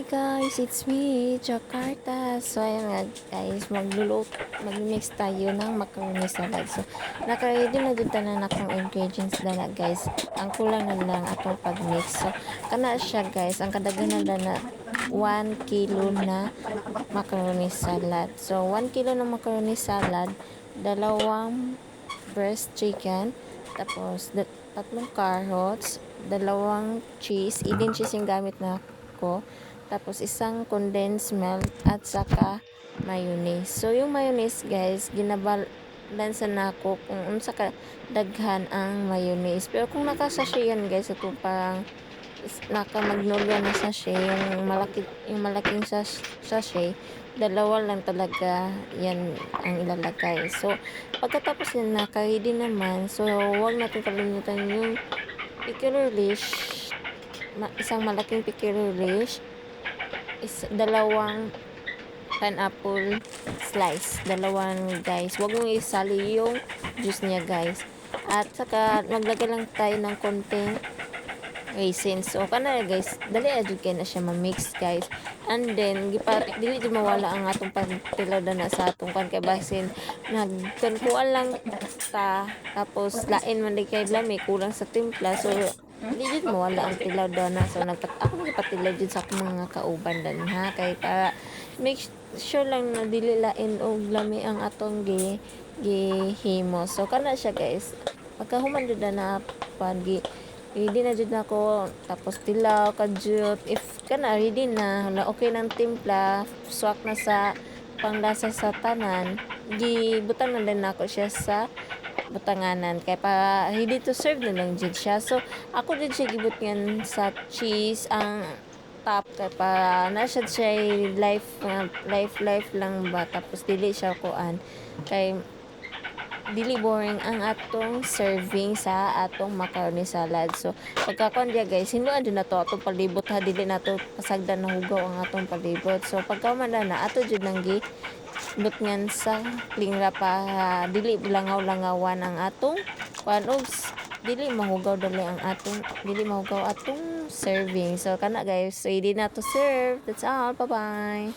Hi guys, it's me, Jakarta. So ayan nga guys, mag-mix tayo ng macaroni salad. So naka-ready na dito na akong ingredients dala guys. Ang kulang na lang atong pag-mix. So kana siya guys, ang kadaghanan na 1 kilo na macaroni salad. So 1 kilo na macaroni salad, dalawang breast chicken, tapos tatlong carrots, dalawang cheese, idin cheese yung gamit na ko. Tapos isang condensed milk at saka mayonnaise. So yung mayonnaise guys, ginabalansa na ako kung unsa ka daghan ang mayonnaise. Pero kung naka-sachet yan guys, ito parang naka-magnolia na sachet, yung malaking sachet, dalawa lang talaga yan ang ilalagay. So pagkatapos yan naka-ready naman, so huwag natin kalimutan yung pickle relish, isang malaking pickle relish, dalawang pineapple slice, dalawang guys, wag mong isali yung juice niya guys, at saka maglagay lang tayo ng konting raisins. So kana guys, dali adjud kay na siya ma-mix guys, and then dili di mawala ang atong pagtilaw na sa atong kan kay basin nagkunkuan lang ta, tapos lain man di kay lami kulang sa timpla. So di jud mawala ang tilaw na. So ako nagpatilaw jud sa akong mga kauban dan ha, kay para make sure lang na dili lain og lami ang atong gihimo. So kana siya guys, pagkahuman jud na pagi ready na jud nako, tapos tilaw kadyot if kana ready na okay ng timpla, swak na sa panglasa sa tanan, gibutang na din nako siya sa butanganan kay para ready to serve na lang jud siya. So ako din siya gibutngan sa cheese ang top kay para na siya life lang ba, tapos dili siya kuan kay dili boring ang atong serving sa atong macaroni salad. So pagkakon dia guys, hinuan din na to atong palibot ha, dili na to pasagdan na hugaw ang atong palibot. So pagkaman na ato jud nang butngan sa klingra pa, dili langaw-langawan ang atong kuan, og dili mahugaw atong serving. So kana guys, ready na to serve. That's all. Bye bye.